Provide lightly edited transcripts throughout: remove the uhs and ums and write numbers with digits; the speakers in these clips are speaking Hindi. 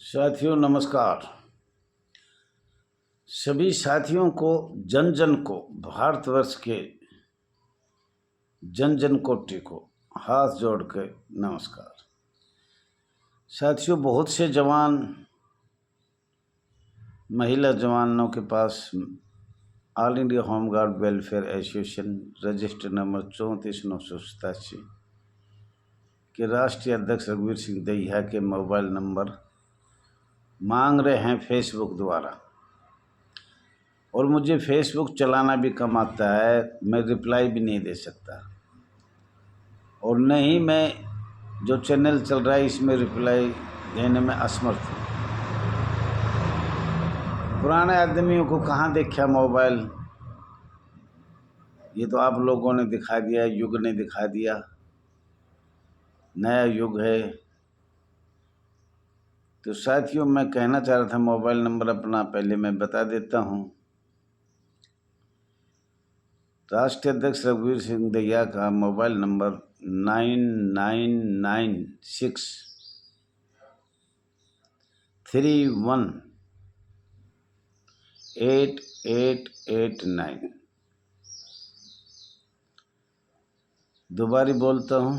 साथियों नमस्कार। सभी साथियों को जन जन को भारतवर्ष के जन जन कोटि को हाथ जोड़ के नमस्कार। साथियों, बहुत से जवान महिला जवानों के पास all India home guard welfare association register number 34,987 के राष्ट्रीय अध्यक्ष रघुवीर सिंह दहिया के मोबाइल नंबर मांग रहे हैं फेसबुक द्वारा, और मुझे फेसबुक चलाना भी कम आता है। मैं रिप्लाई भी नहीं दे सकता, और न ही मैं जो चैनल चल रहा है इसमें रिप्लाई देने में असमर्थ हूँ। पुराने आदमियों को कहाँ देखा मोबाइल, ये तो आप लोगों ने दिखा दिया, युग ने दिखा दिया। नया युग है। तो साथियों, मैं कहना चाह रहा था, मोबाइल नंबर अपना पहले मैं बता देता हूँ। राष्ट्रीय अध्यक्ष रघुवीर सिंह दहिया का मोबाइल नंबर 9996318889। दोबारा बोलता हूँ,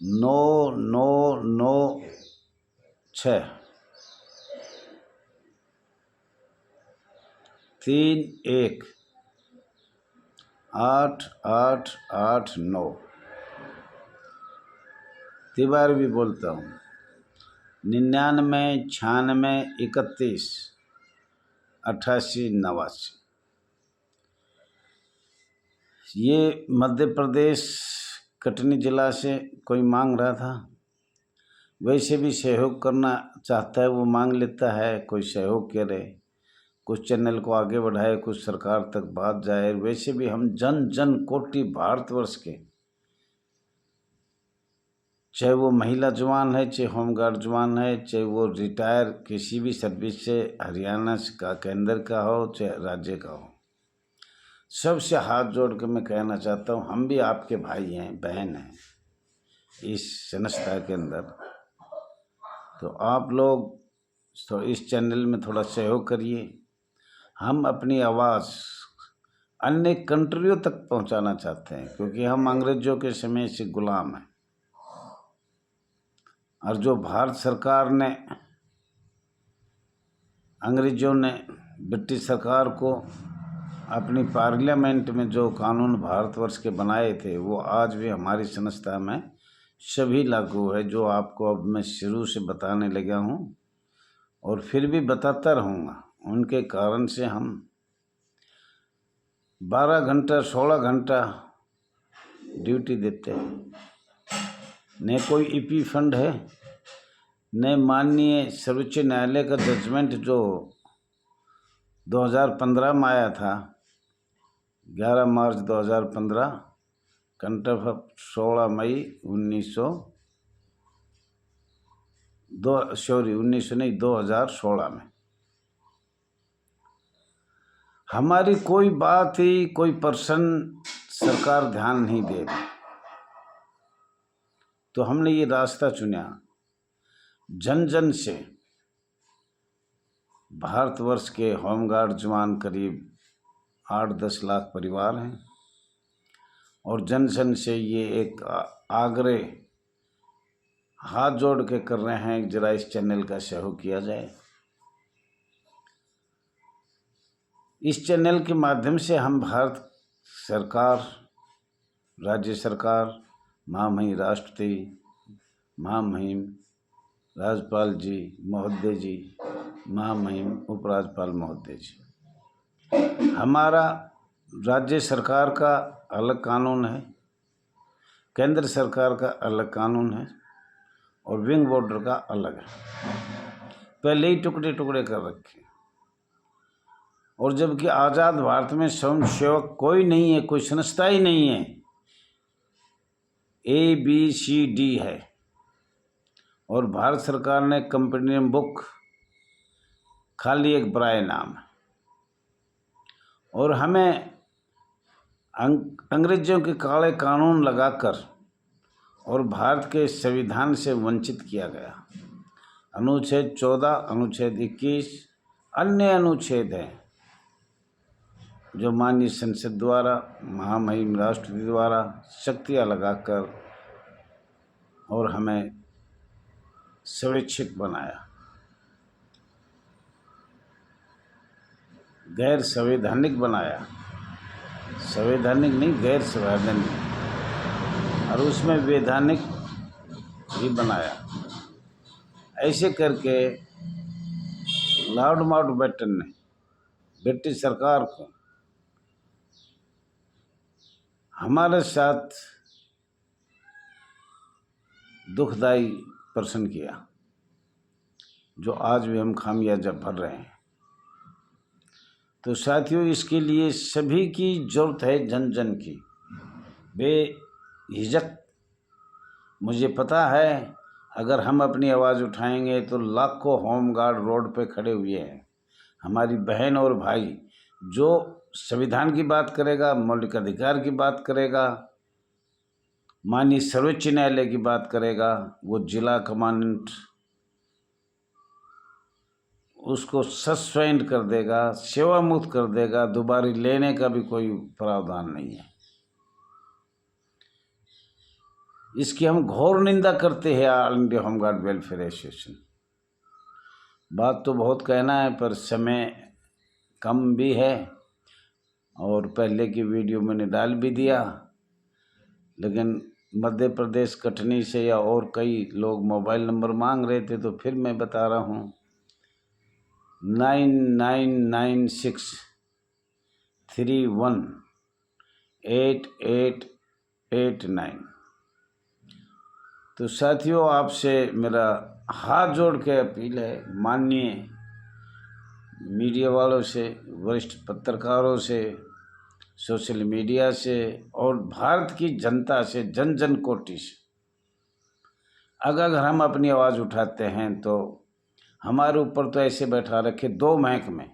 9996318889। दोबारा भी बोलता हूँ, 9996318889। ये मध्य प्रदेश कटनी जिला से कोई मांग रहा था। वैसे भी सहयोग करना चाहता है वो मांग लेता है, कोई सहयोग करे, कुछ चैनल को आगे बढ़ाए, कुछ सरकार तक बात जाए। वैसे भी हम जन जन कोटि भारतवर्ष के, चाहे वो महिला जवान है, चाहे होमगार्ड जवान है, चाहे वो रिटायर किसी भी सर्विस से हरियाणा का, केंद्र का हो, चाहे राज्य का हो, सबसे हाथ जोड़ के मैं कहना चाहता हूँ, हम भी आपके भाई हैं, बहन हैं इस संस्था के अंदर। तो आप लोग तो इस चैनल में थोड़ा सहयोग करिए। हम अपनी आवाज़ अन्य कंट्रियों तक पहुंचाना चाहते हैं, क्योंकि हम अंग्रेजों के समय से गुलाम हैं। और जो भारत सरकार ने, अंग्रेजों ने ब्रिटिश सरकार को अपनी पार्लियामेंट में जो कानून भारतवर्ष के बनाए थे, वो आज भी हमारी संस्था में सभी लागू है, जो आपको अब मैं शुरू से बताने लगा हूँ और फिर भी बताता रहूँगा। उनके कारण से हम 12 घंटा 16 घंटा ड्यूटी देते हैं। न कोई ईपी फंड है, न माननीय सर्वोच्च न्यायालय का जजमेंट जो 2015 में आया था, 11 मार्च 2015, कंटक 16 मई 2016 में। हमारी कोई बात ही, कोई पर्सन सरकार ध्यान नहीं दे रही, तो हमने ये रास्ता चुना जन जन से। भारतवर्ष के होमगार्ड जवान करीब 8-10 लाख परिवार हैं, और जन जन से ये एक आग्रह हाथ जोड़ के कर रहे हैं, जरा इस चैनल का सहयोग किया जाए। इस चैनल के माध्यम से हम भारत सरकार, राज्य सरकार, महामहिम राष्ट्रपति, महामहिम राज्यपाल जी महोदय जी, महामहिम उपराज्यपाल महोदय जी, हमारा राज्य सरकार का अलग कानून है, केंद्र सरकार का अलग कानून है, और विंग बॉर्डर का अलग है। पहले ही टुकड़े टुकड़े कर रखे। और जबकि आज़ाद भारत में स्वयं सेवक कोई नहीं है, कोई संस्था ही नहीं है, ABCD है, और भारत सरकार ने कंपेनियन बुक खाली एक बराए नाम है, और हमें अंग्रेजों के काले कानून लगाकर और भारत के संविधान से वंचित किया गया। अनुच्छेद 14, अनुच्छेद 21 अन्य अनुच्छेद हैं जो माननीय संसद द्वारा महामहिम राष्ट्रपति द्वारा शक्तियाँ लगाकर और हमें स्वैच्छिक बनाया, गैर संवैधानिक बनाया, संवैधानिक नहीं गैर संवैधानिक, और उसमें वैधानिक भी बनाया। ऐसे करके लॉर्ड माउंटबेटन ने ब्रिटिश सरकार को हमारे साथ दुखदाई प्रश्न किया, जो आज भी हम खामियाजा भर रहे हैं। तो साथियों, इसके लिए सभी की जरूरत है, जन जन की बेहिचक। मुझे पता है अगर हम अपनी आवाज़ उठाएंगे तो लाखों होमगार्ड रोड पे खड़े हुए हैं, हमारी बहन और भाई। जो संविधान की बात करेगा, मौलिक अधिकार की बात करेगा, माननीय सर्वोच्च न्यायालय की बात करेगा, वो जिला कमांडेंट उसको सस्पेंड कर देगा, सेवा मुक्त कर देगा, दोबारा लेने का भी कोई प्रावधान नहीं है। इसकी हम घोर निंदा करते हैं all India home guard welfare association. बात तो बहुत कहना है पर समय कम भी है, और पहले की वीडियो मैंने डाल भी दिया, लेकिन मध्य प्रदेश कटनी से या और कई लोग मोबाइल नंबर मांग रहे थे, तो फिर मैं बता रहा हूँ 9996318889। तो साथियों, आपसे मेरा हाथ जोड़ के अपील है, माननीय मीडिया वालों से, वरिष्ठ पत्रकारों से, सोशल मीडिया से और भारत की जनता से, जन जन कोटि से, अगर हम अपनी आवाज़ उठाते हैं तो हमारे ऊपर तो ऐसे बैठा रखे 2 महकमे।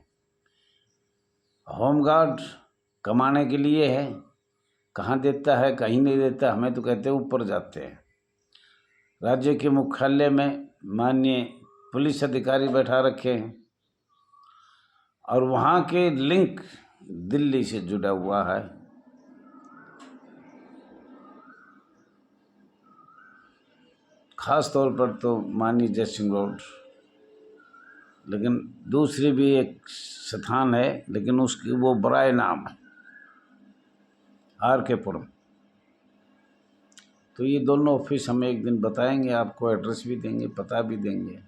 होमगार्ड कमाने के लिए है, कहाँ देता है, कहीं नहीं देता, हमें तो कहते हैं ऊपर जाते हैं। राज्य के मुख्यालय में माननीय पुलिस अधिकारी बैठा रखे हैं, और वहाँ के लिंक दिल्ली से जुड़ा हुआ है। खास तौर पर तो माननीय जयसिंह रोड, लेकिन दूसरी भी एक स्थान है, लेकिन उसकी वो बराए नाम है RK पुरम। तो ये दोनों ऑफिस हम एक दिन बताएंगे, आपको एड्रेस भी देंगे, पता भी देंगे।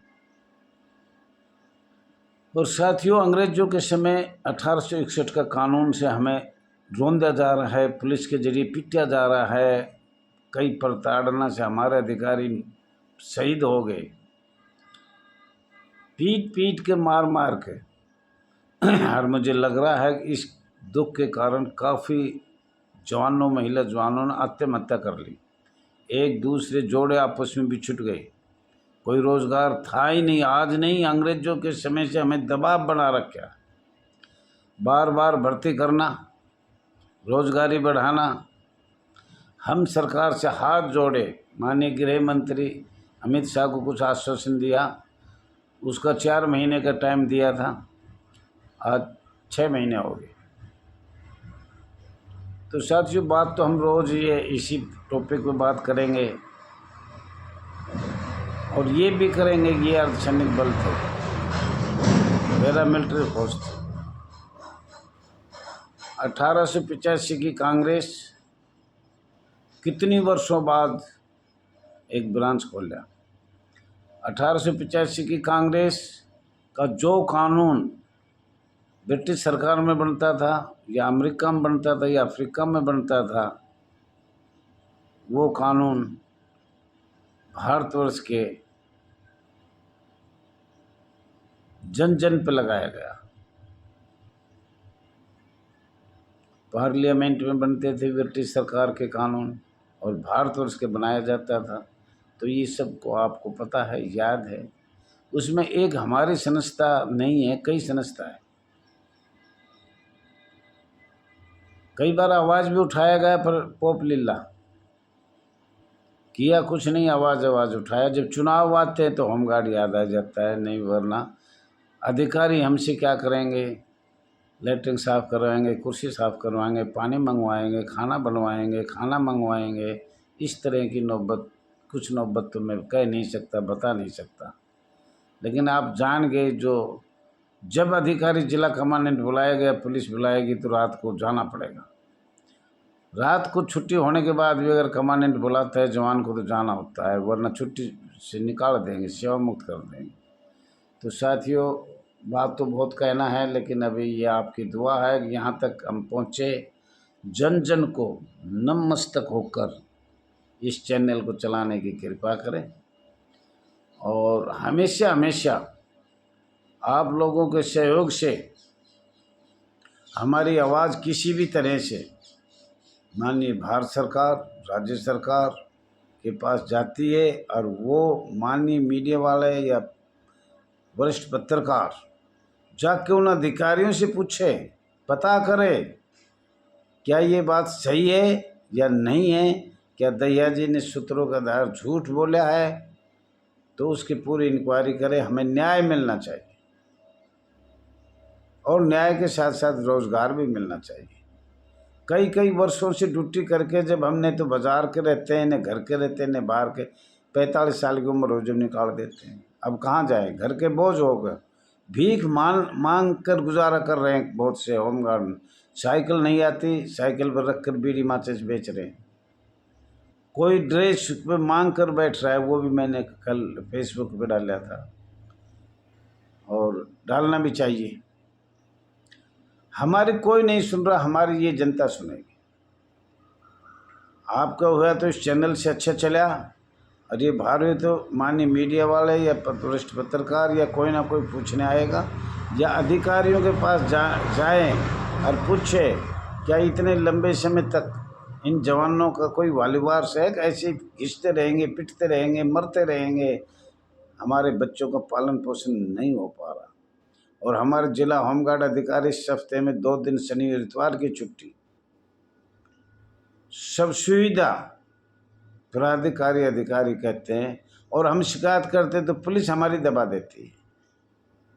और साथियों, अंग्रेजों के समय 1861 का कानून से हमें रौंदा जा रहा है, पुलिस के जरिए पीटा जा रहा है, कई प्रताड़ना से हमारे अधिकारी शहीद हो गए, पीट पीट के, मार मार के। और मुझे लग रहा है कि इस दुख के कारण काफ़ी जवानों, महिला जवानों ने आत्महत्या कर ली, एक दूसरे जोड़े आपस में बिछुट गए, कोई रोज़गार था ही नहीं। आज नहीं, अंग्रेजों के समय से हमें दबाव बना रखा, बार बार भर्ती करना, रोजगारी बढ़ाना। हम सरकार से हाथ जोड़े, माननीय गृह मंत्री अमित शाह को कुछ आश्वासन दिया, उसका 4 महीने का टाइम दिया था, आज 6 महीने हो गए। तो साथियों, बात तो हम रोज़ ये इसी टॉपिक पे बात करेंगे, और ये भी करेंगे कि ये अर्धसैनिक बल थे, पैरामिलिट्री फोर्स थे। 1885 की कांग्रेस कितनी वर्षों बाद एक ब्रांच खोला। 1885 की कांग्रेस का जो कानून ब्रिटिश सरकार में बनता था, या अमेरिका में बनता था, या अफ्रीका में बनता था, वो कानून भारतवर्ष के जन जन पे लगाया गया। पार्लियामेंट में बनते थे ब्रिटिश सरकार के कानून, और भारतवर्ष के बनाया जाता था। तो ये सब को आपको पता है, याद है। उसमें एक हमारी संस्था नहीं है, कई संस्था है। कई बार आवाज़ भी उठाया गया पर पोप लीला किया कुछ नहीं, आवाज़ उठाया। जब चुनाव आते हैं तो होमगार्ड याद आ जाता है, नहीं वरना अधिकारी हमसे क्या करेंगे? लेटरिन साफ़ करवाएंगे, कुर्सी साफ़ करवाएंगे, पानी मंगवाएंगे, खाना बनवाएंगे, खाना मंगवाएंगे। इस तरह की नौबत, कुछ नौबत तो मैं कह नहीं सकता, बता नहीं सकता। लेकिन आप जान गए, जो जब अधिकारी जिला कमांडेंट बुलाया गया, पुलिस बुलाएगी तो रात को जाना पड़ेगा। रात को छुट्टी होने के बाद भी अगर कमांडेंट बुलाता है जवान को तो जाना होता है, वरना छुट्टी से निकाल देंगे, सेवा मुक्त कर देंगे। तो साथियों, बात तो बहुत कहना है, लेकिन अभी ये आपकी दुआ है कि यहाँ तक हम पहुँचे, जन जन को नतमस्तक होकर इस चैनल को चलाने की कृपा करें। और हमेशा हमेशा आप लोगों के सहयोग से हमारी आवाज़ किसी भी तरह से माननीय भारत सरकार, राज्य सरकार के पास जाती है, और वो माननीय मीडिया वाले या वरिष्ठ पत्रकार जाके उन अधिकारियों से पूछे, पता करे क्या ये बात सही है या नहीं है, क्या दहिया जी ने सूत्रों का आधार झूठ बोला है, तो उसकी पूरी इंक्वायरी करे। हमें न्याय मिलना चाहिए और न्याय के साथ साथ रोज़गार भी मिलना चाहिए। कई वर्षों से ड्यूटी करके जब हमने तो बाजार के रहते हैं, न घर के रहते हैं, न बाहर के, 45 साल की उम्र हो जब निकाल देते हैं। अब कहाँ जाए, घर के बोझ हो गए, भीख मांग कर गुजारा कर रहे हैं। बहुत से होमगार्ड साइकिल नहीं आती, साइकिल पर रख कर बीड़ी माचिस बेच रहे हैं। कोई ड्रेस पे मांग कर बैठ रहा है, वो भी मैंने कल फेसबुक पे डाला था, और डालना भी चाहिए। हमारी कोई नहीं सुन रहा, हमारी ये जनता सुनेगी। आपका हुआ तो इस चैनल से अच्छा चला, और ये बाहर हुए तो माननीय मीडिया वाले या वरिष्ठ पत्रकार या कोई ना कोई पूछने आएगा, या अधिकारियों के पास जाएं और पूछे क्या इतने लंबे समय तक इन जवानों का कोई वालीवार से है, ऐसे घिसते रहेंगे, पिटते रहेंगे, मरते रहेंगे, हमारे बच्चों का पालन पोषण नहीं हो पा रहा। और हमारे जिला होमगार्ड अधिकारी इस हफ्ते में 2 दिन शनि और इतवार की छुट्टी, सब सुविधा प्राधिकारी अधिकारी कहते हैं, और हम शिकायत करते तो पुलिस हमारी दबा देती है।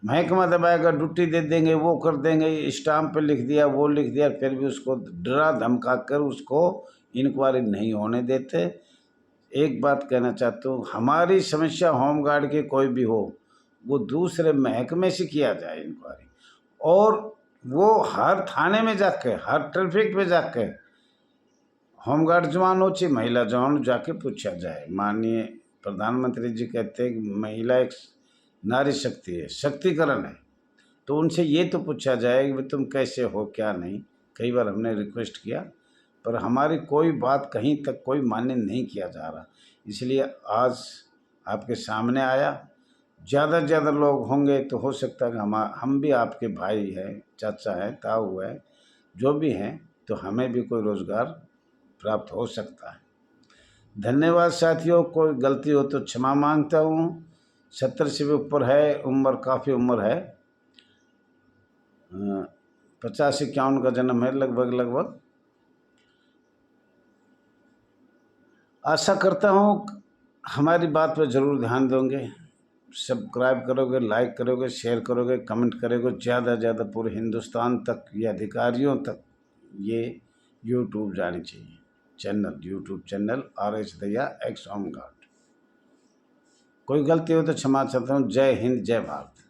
महकमा दबाएगा, ड्यूटी दे देंगे, वो कर देंगे, स्टाम्प पे लिख दिया, वो लिख दिया, फिर भी उसको डरा धमका कर उसको इंक्वायरी नहीं होने देते। एक बात कहना चाहता हूँ, हमारी समस्या होमगार्ड के कोई भी हो, वो दूसरे महकमे से किया जाए इंक्वायरी, और वो हर थाने में जाके, हर ट्रैफिक पे जाके होमगार्ड जवान हो चाहे महिला जवान जाके पूछा जाए। माननीय प्रधानमंत्री जी कहते हैं कि महिला एक नारी शक्ति है, शक्तिकरण है, तो उनसे ये तो पूछा जाए कि तुम कैसे हो, क्या नहीं। कई बार हमने रिक्वेस्ट किया, पर हमारी कोई बात कहीं तक कोई मान्य नहीं किया जा रहा। इसलिए आज आपके सामने आया। ज़्यादा से ज़्यादा लोग होंगे तो हो सकता है कि हम भी आपके भाई हैं, चाचा हैं, ताऊ है, जो भी हैं, तो हमें भी कोई रोज़गार प्राप्त हो सकता है। धन्यवाद साथियों, कोई गलती हो तो क्षमा मांगता हूँ। 70 से भी ऊपर है उम्र, काफ़ी उम्र है, 50-51 का जन्म है लगभग। आशा करता हूँ हमारी बात पर ज़रूर ध्यान दोगे, सब्सक्राइब करोगे, लाइक करोगे, शेयर करोगे, कमेंट करोगे, ज़्यादा से ज़्यादा पूरे हिंदुस्तान तक या अधिकारियों तक ये यूट्यूब जानी चाहिए। YouTube channel RS Dahiya x home guard. कोई गलती हो तो क्षमा चाहता हूँ। जय हिंद, जय भारत।